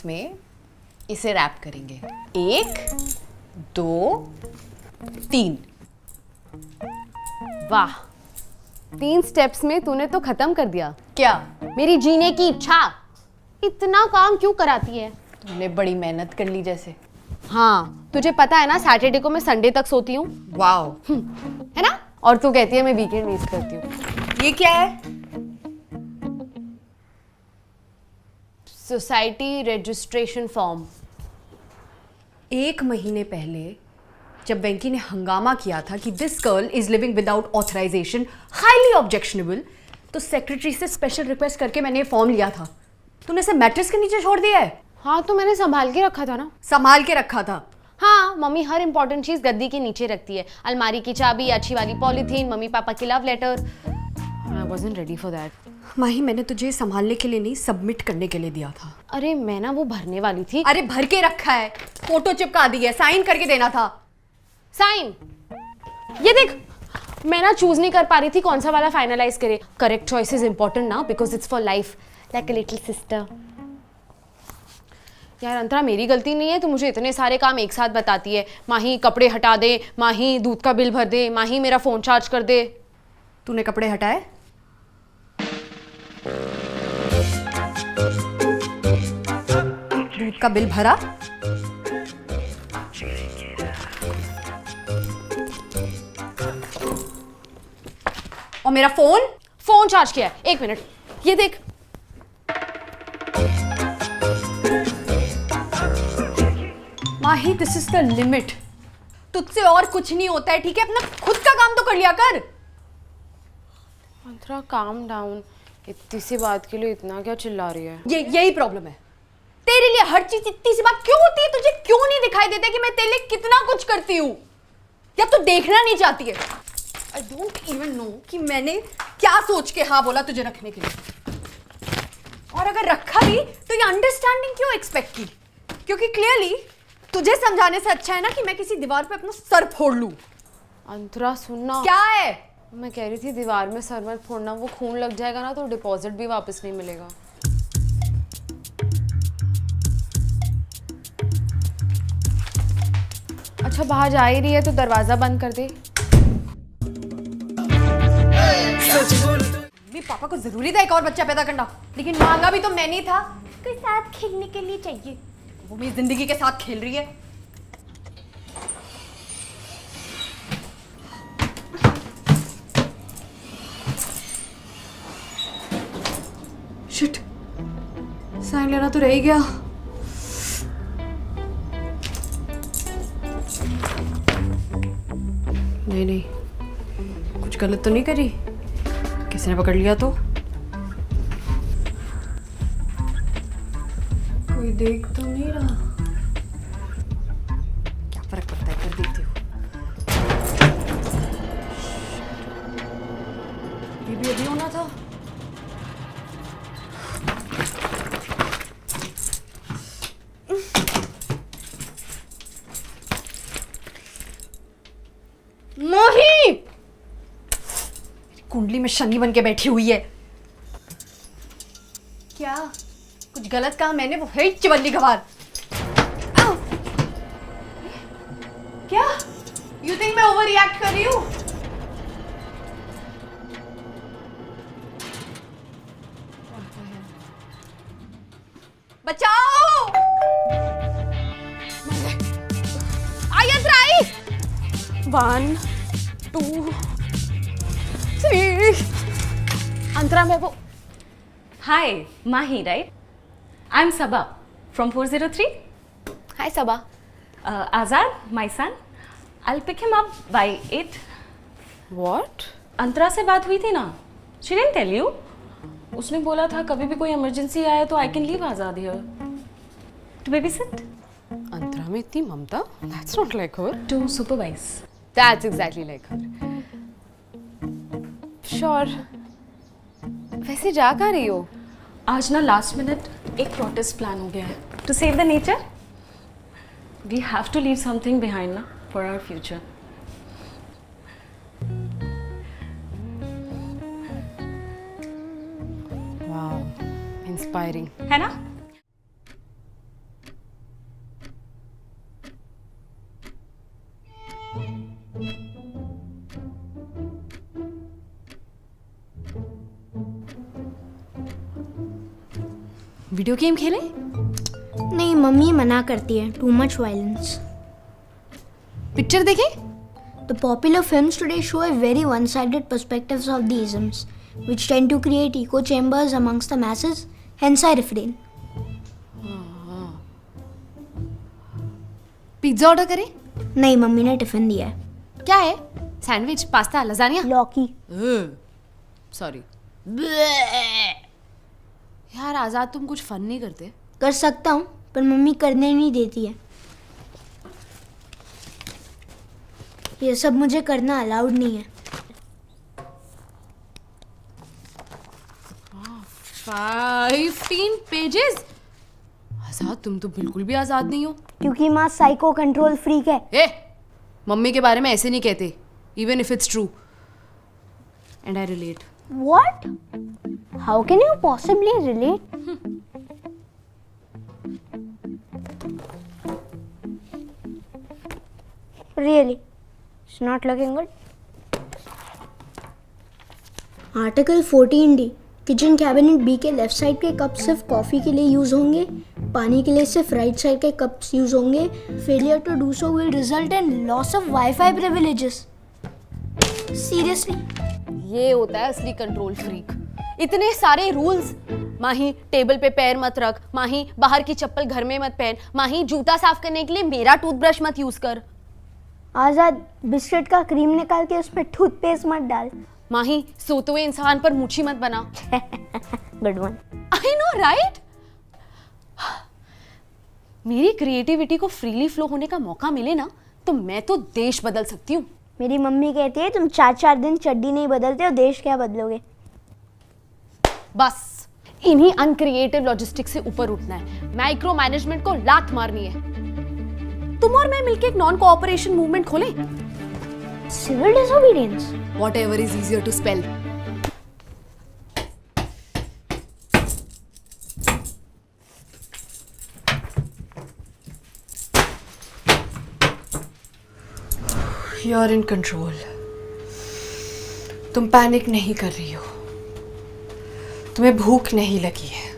में इसे रैप करेंगे। 1 2 3। वाह, 3 स्टेप्स में तूने तो खत्म कर दिया। क्या? मेरी जीने की इच्छा। इतना काम क्यों कराती है? तुमने बड़ी मेहनत कर ली जैसे। हाँ, तुझे पता है ना सैटरडे को मैं संडे तक सोती हूँ। वाओ। है ना? और तू कहती है मैं वीकेंड वेस्ट करती हूँ। ये क्या है? Society registration form. 1 महीने पहले जब वेंकी ने हंगामा किया था कि this girl is living without authorization, highly objectionable, तो सेक्रेटरी से स्पेशल रिक्वेस्ट करके मैंने ये फॉर्म लिया था। तूने इसे मैट्रेस के नीचे छोड़ दिया है। हाँ, तो मैंने संभाल के रखा था ना। संभाल के रखा था? हाँ, मम्मी हर इंपॉर्टेंट चीज गद्दी के नीचे रखती है। अलमारी की चाबी, अच्छी वाली पॉलीथीन, मम्मी पापा की love letter. I wasn't ready for that. Mahi, मैंने तुझे संभालने के लिए नहीं, सबमिट करने के लिए दिया था। अरे मैं ना वो भरने वाली थी। अरे भर के रखा है, फोटो चिपका दी है, साइन करके देना था। साइन? ये देख, मैं ना चूज नहीं कर पा रही थी कौन सा वाला फाइनलाइज करे। करेक्ट चॉइस इज इंपॉर्टेंट ना, because it's for life, like a little sister. यार अंतरा, मेरी गलती नहीं है, तू मुझे इतने सारे काम एक साथ बताती है। माही कपड़े हटा दे, माही दूध का बिल भर दे, माही मेरा फोन चार्ज कर दे। तूने कपड़े हटाए? दूध का बिल भरा? और मेरा फोन चार्ज किया है। 1 मिनट, ये देख। माही, दिस इज द लिमिट। तुझसे और कुछ नहीं होता है, ठीक है? अपना खुद का काम तो कर लिया कर। अंतरा काम डाउन, इतनी सी बात के लिए इतना क्या चिल्ला रही है? यही प्रॉब्लम है तेरे लिए। हर चीज इतनी सी बात क्यों होती है? तुझे क्यों नहीं दिखाई देता कि मैं तेरे लिए कितना कुछ करती हूँ? या तू देखना नहीं चाहती है? आई डोंट इवन नो कि मैंने क्या सोच के हाँ बोला तुझे रखने के लिए। और अगर रखा भी तो ये अंडरस्टैंडिंग क्यों एक्सपेक्ट की? क्योंकि क्लियरली तुझे समझाने से अच्छा है ना कि मैं किसी दीवार पे अपना सर फोड़ लूं। अंतरा सुनना। क्या है? मैं कह रही थी दीवार में सर मत फोड़ना, वो खून लग जाएगा ना तो डिपॉजिट भी वापस नहीं मिलेगा। अच्छा, बाहर जा ही रही है तो दरवाजा बंद कर दे। मेरे पापा को जरूरी था एक और बच्चा पैदा करना, लेकिन मांगा भी तो मैंने ही था। कोई साथ खेलने के लिए चाहिए, वो मेरी जिंदगी के साथ खेल रही है। शिट, साइन लेना तो रह ही गया। नहीं, कुछ गलत तो नहीं करी? किसी ने पकड़ लिया तो? कोई देख तो नहीं रहा? क्या फर्क पड़ता है, कर देती हूँ। ये भी अभी होना था। नहीं, कुंडली में शनि बन के बैठी हुई है। क्या कुछ गलत कहा मैंने? वो है चिवल्ली गवार। क्या यू थिंक मैं ओवर रिएक्ट कर रही हूँ? बचाओ! आई अंतरा, आई। 1 2 3। अंतरा, मैं वो। Hi, Mahi, right? I'm Sabha from 403. Hi Saba. Azad, my son. I'll pick him up by 8. What? अंतरा से बात हुई थी ना? She didn't tell you? उसने बोला था कभी भी कोई इमरजेंसी आए तो I can leave Azad here. To babysit? अंतरा में इतनी ममता? That's not like her. To supervise. That's exactly like her. Sure. वैसे जा कहाँ रही हो? आज ना लास्ट मिनट एक प्रोटेस्ट प्लान हो गया है to save the nature. We have to leave something behind ना for our future. Wow, inspiring है ना? वीडियो गेम खेले? नहीं, मम्मी मना करती है, टू मच वायलेंस. पिक्चर देखे? The popular films today show a very one-sided perspectives of the isms, which tend to create echo chambers amongst the masses. Hence, I refrain. Pizza order करें? नहीं, mummy ने tiffin दिया है. क्या है? Sandwich, pasta, lasagne? लौकी. Sorry. यार आजाद, तुम कुछ फन नहीं करते? कर सकता हूँ, पर मम्मी करने नहीं देती है. ये सब मुझे करना अलाउड नहीं है. 15 पेजेस? आजाद, तुम तो बिल्कुल भी आजाद नहीं हो. क्योंकि माँ साइको कंट्रोल फ्रीक है. ए, मम्मी के बारे में ऐसे नहीं कहते, even if it's true. And I relate. What? How can you possibly relate? Really? It's not looking good. Article 14D. Kitchen cabinet B के लेफ्ट साइड के कप सिर्फ कॉफ़ी के लिए यूज़ होंगे. पानी के लिए सिर्फ राइट साइड के कप्स यूज़ होंगे. Failure to do so will result in loss of WiFi privileges. Seriously? ये होता है असली कंट्रोल फ्रीक. इतने सारे रूल्स. माही, टेबल पे पैर मत रख. माही, बाहर की चप्पल घर में मत पहन. माही, जूता साफ करने के लिए मेरा टूथब्रश मत यूज कर. आजाद, बिस्किट का क्रीम निकाल के उसमें टूथपेस्ट मत डाल. माही, सोते हुए इंसान पर मूछी मत बना. Good one. I know right. मेरी क्रिएटिविटी को फ्रीली फ्लो होने का मौका मिले ना, तो मैं तो देश बदल सकती हूँ. मेरी मम्मी कहती है तुम 4-4 दिन चड्डी नहीं बदलते हो, देश क्या बदलोगे. बस इन्हीं अनक्रिएटिव लॉजिस्टिक से ऊपर उठना है. माइक्रो मैनेजमेंट को लात मारनी है. तुम और मैं मिलकर एक नॉन कोऑपरेशन मूवमेंट खोलें. Civil disobedience. Whatever is easier to spell. You're in control. तुम पैनिक नहीं कर रही हो. तुम्हें भूख नहीं लगी है.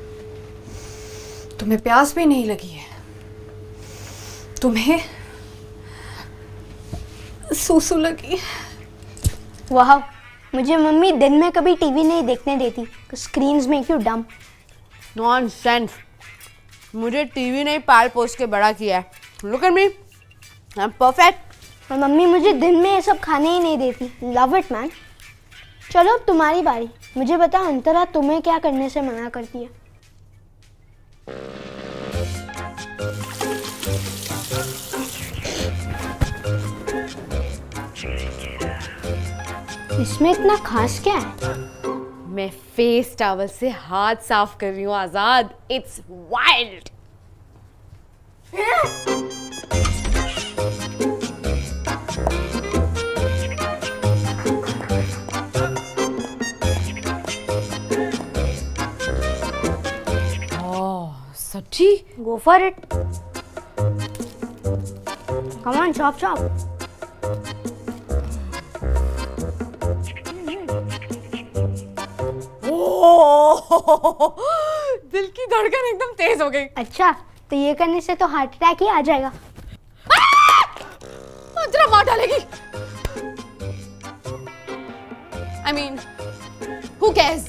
तुम्हें प्यास भी नहीं लगी है. तुम्हें सूसू लगी. वाह, मुझे मम्मी दिन में कभी टीवी नहीं देखने देती. स्क्रीन्स मेक यू डम. नॉनसेंस. मुझे टीवी नहीं पाल पोस के बड़ा किया है. Look at me, I am perfect. और मम्मी मुझे दिन में ये सब खाने ही नहीं देती. Love it man. चलो अब तुम्हारी बारी. मुझे बता, अंतरा तुम्हें क्या करने से मना करती है. इसमें इतना खास क्या है? मैं फेस टॉवल से हाथ साफ कर रही हूँ आजाद. It's wild. सच्ची? Go for it. Come on, chop chop. दिल की धड़कन एकदम तेज हो गई. अच्छा, तो ये करने से तो हार्ट अटैक ही आ जाएगा. अंतरा मार डालेगी. I mean, who cares?